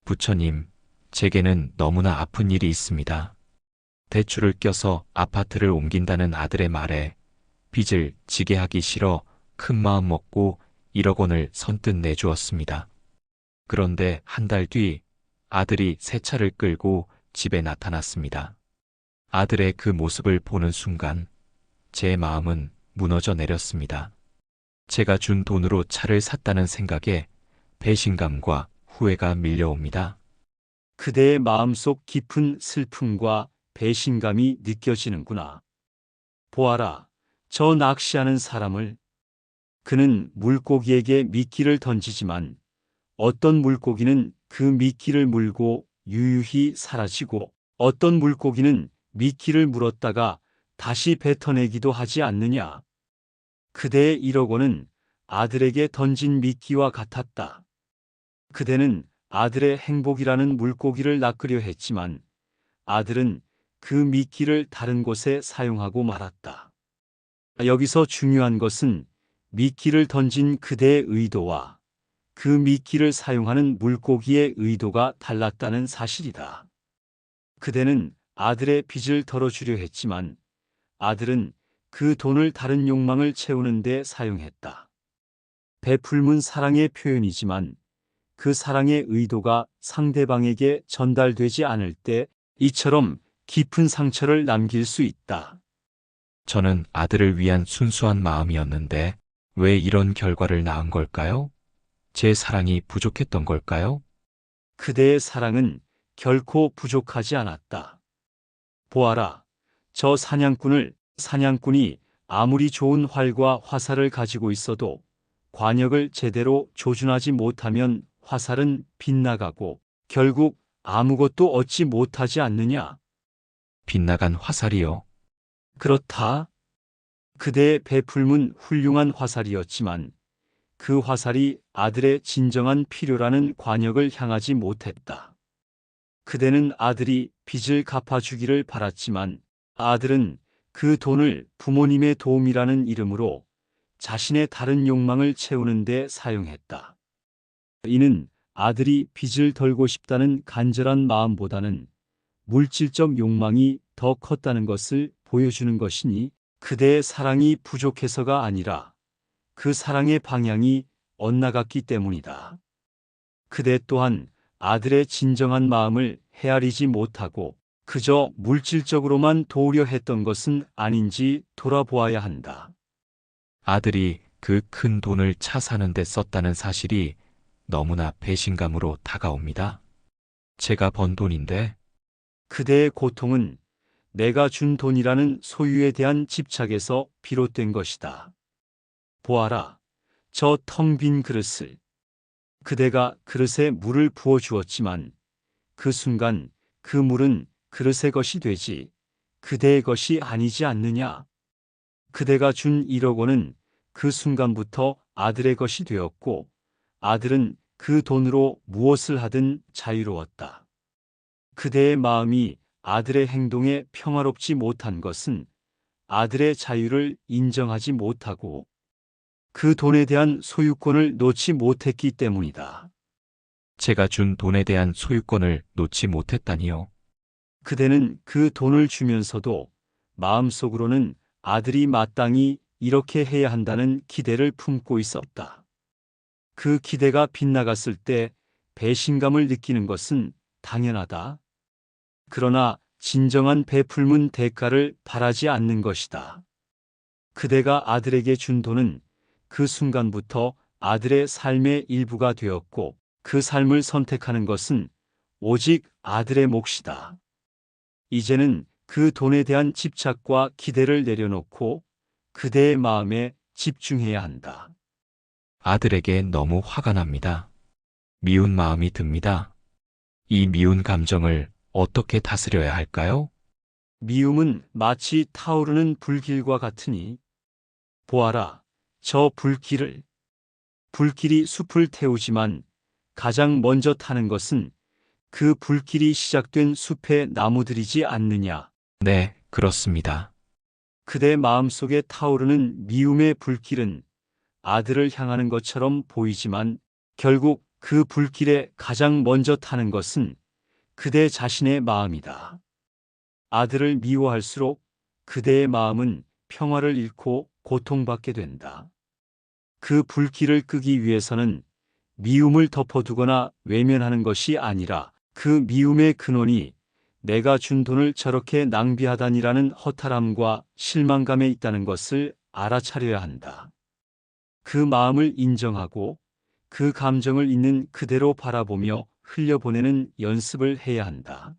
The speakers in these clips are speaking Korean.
부처님, 제게는 너무나 아픈 일이 있습니다. 대출을 껴서 아파트를 옮긴다는 아들의 말에 빚을 지게 하기 싫어 큰 마음 먹고 1억 원을 선뜻 내주었습니다. 그런데 한 달 뒤 아들이 새 차를 끌고 집에 나타났습니다. 아들의 그 모습을 보는 순간 제 마음은 무너져 내렸습니다. 제가 준 돈으로 차를 샀다는 생각에 배신감과 후회가 밀려옵니다. 그대의 마음속 깊은 슬픔과 배신감이 느껴지는구나. 보아라, 저 낚시하는 사람을. 그는 물고기에게 미끼를 던지지만 어떤 물고기는 그 미끼를 물고 유유히 사라지고 어떤 물고기는 미끼를 물었다가 다시 뱉어내기도 하지 않느냐. 그대의 1억 원은 아들에게 던진 미끼와 같았다. 그대는 아들의 행복이라는 물고기를 낚으려 했지만 아들은 그 미끼를 다른 곳에 사용하고 말았다. 여기서 중요한 것은 미끼를 던진 그대의 의도와 그 미끼를 사용하는 물고기의 의도가 달랐다는 사실이다. 그대는 아들의 빚을 덜어주려 했지만 아들은 그 돈을 다른 욕망을 채우는 데 사용했다. 베풀문 사랑의 표현이지만 그 사랑의 의도가 상대방에게 전달되지 않을 때 이처럼 깊은 상처를 남길 수 있다. 저는 아들을 위한 순수한 마음이었는데 왜 이런 결과를 낳은 걸까요? 제 사랑이 부족했던 걸까요? 그대의 사랑은 결코 부족하지 않았다. 보아라, 저 사냥꾼이 아무리 좋은 활과 화살을 가지고 있어도 관역을 제대로 조준하지 못하면 화살은 빗나가고 결국 아무것도 얻지 못하지 않느냐? 빗나간 화살이요. 그렇다. 그대의 베풀문 훌륭한 화살이었지만 그 화살이 아들의 진정한 필요라는 관역을 향하지 못했다. 그대는 아들이 빚을 갚아주기를 바랐지만 아들은 그 돈을 부모님의 도움이라는 이름으로 자신의 다른 욕망을 채우는 데 사용했다. 이는 아들이 빚을 덜고 싶다는 간절한 마음보다는 물질적 욕망이 더 컸다는 것을 보여주는 것이니 그대의 사랑이 부족해서가 아니라 그 사랑의 방향이 엇나갔기 때문이다. 그대 또한 아들의 진정한 마음을 헤아리지 못하고 그저 물질적으로만 도우려 했던 것은 아닌지 돌아보아야 한다. 아들이 그 큰 돈을 차 사는데 썼다는 사실이 너무나 배신감으로 다가옵니다. 제가 번 돈인데 그대의 고통은 내가 준 돈이라는 소유에 대한 집착에서 비롯된 것이다. 보아라, 저 텅 빈 그릇을. 그대가 그릇에 물을 부어 주었지만 그 순간 그 물은 그릇의 것이 되지 그대의 것이 아니지 않느냐. 그대가 준 1억 원은 그 순간부터 아들의 것이 되었고 아들은 그 돈으로 무엇을 하든 자유로웠다. 그대의 마음이 아들의 행동에 평화롭지 못한 것은 아들의 자유를 인정하지 못하고 그 돈에 대한 소유권을 놓지 못했기 때문이다. 제가 준 돈에 대한 소유권을 놓지 못했다니요. 그대는 그 돈을 주면서도 마음속으로는 아들이 마땅히 이렇게 해야 한다는 기대를 품고 있었다. 그 기대가 빗나갔을 때 배신감을 느끼는 것은 당연하다. 그러나 진정한 베풀문 대가를 바라지 않는 것이다. 그대가 아들에게 준 돈은 그 순간부터 아들의 삶의 일부가 되었고 그 삶을 선택하는 것은 오직 아들의 몫이다. 이제는 그 돈에 대한 집착과 기대를 내려놓고 그대의 마음에 집중해야 한다. 아들에게 너무 화가 납니다. 미운 마음이 듭니다. 이 미운 감정을 어떻게 다스려야 할까요? 미움은 마치 타오르는 불길과 같으니 보아라, 저 불길을. 불길이 숲을 태우지만 가장 먼저 타는 것은 그 불길이 시작된 숲의 나무들이지 않느냐. 네, 그렇습니다. 그대 마음속에 타오르는 미움의 불길은 아들을 향하는 것처럼 보이지만 결국 그 불길에 가장 먼저 타는 것은 그대 자신의 마음이다. 아들을 미워할수록 그대의 마음은 평화를 잃고 고통받게 된다. 그 불길을 끄기 위해서는 미움을 덮어두거나 외면하는 것이 아니라 그 미움의 근원이 내가 준 돈을 저렇게 낭비하다니라는 허탈함과 실망감에 있다는 것을 알아차려야 한다. 그 마음을 인정하고 그 감정을 있는 그대로 바라보며 흘려보내는 연습을 해야 한다.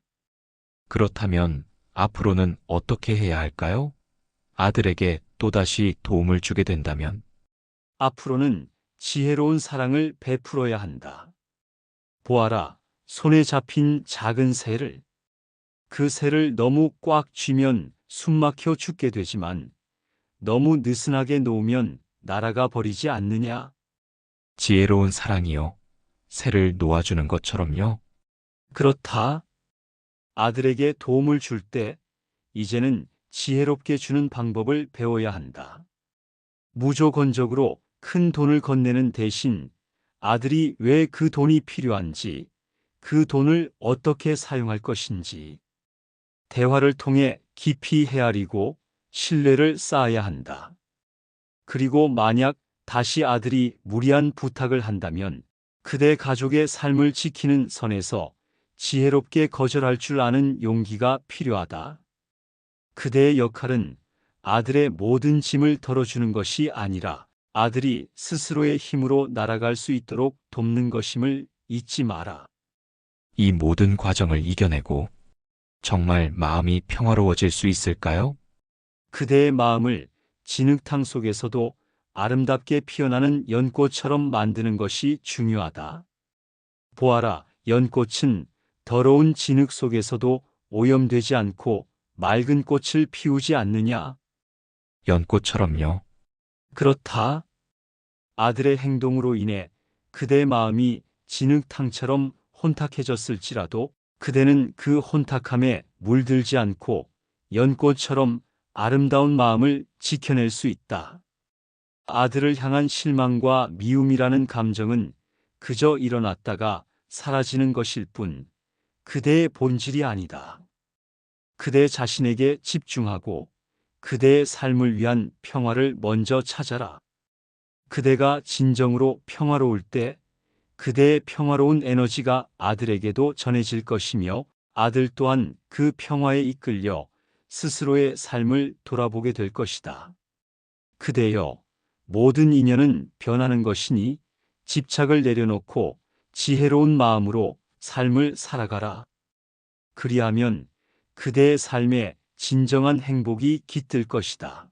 그렇다면 앞으로는 어떻게 해야 할까요? 아들에게 또다시 도움을 주게 된다면 앞으로는 지혜로운 사랑을 베풀어야 한다. 보아라, 손에 잡힌 작은 새를. 그 새를 너무 꽉 쥐면 숨막혀 죽게 되지만 너무 느슨하게 놓으면 날아가 버리지 않느냐? 지혜로운 사랑이요. 새를 놓아주는 것처럼요. 그렇다. 아들에게 도움을 줄 때 이제는 지혜롭게 주는 방법을 배워야 한다. 무조건적으로 큰 돈을 건네는 대신 아들이 왜 그 돈이 필요한지, 그 돈을 어떻게 사용할 것인지, 대화를 통해 깊이 헤아리고 신뢰를 쌓아야 한다. 그리고 만약 다시 아들이 무리한 부탁을 한다면 그대 가족의 삶을 지키는 선에서 지혜롭게 거절할 줄 아는 용기가 필요하다. 그대의 역할은 아들의 모든 짐을 덜어주는 것이 아니라 아들이 스스로의 힘으로 날아갈 수 있도록 돕는 것임을 잊지 마라. 이 모든 과정을 이겨내고 정말 마음이 평화로워질 수 있을까요? 그대의 마음을 진흙탕 속에서도 아름답게 피어나는 연꽃처럼 만드는 것이 중요하다. 보아라, 연꽃은 더러운 진흙 속에서도 오염되지 않고 맑은 꽃을 피우지 않느냐? 연꽃처럼요. 그렇다. 아들의 행동으로 인해 그대의 마음이 진흙탕처럼 혼탁해졌을지라도 그대는 그 혼탁함에 물들지 않고 연꽃처럼 아름다운 마음을 지켜낼 수 있다. 아들을 향한 실망과 미움이라는 감정은 그저 일어났다가 사라지는 것일 뿐 그대의 본질이 아니다. 그대 자신에게 집중하고 그대의 삶을 위한 평화를 먼저 찾아라. 그대가 진정으로 평화로울 때 그대의 평화로운 에너지가 아들에게도 전해질 것이며 아들 또한 그 평화에 이끌려 스스로의 삶을 돌아보게 될 것이다. 그대여, 모든 인연은 변하는 것이니 집착을 내려놓고 지혜로운 마음으로 삶을 살아가라. 그리하면 그대의 삶에 진정한 행복이 깃들 것이다.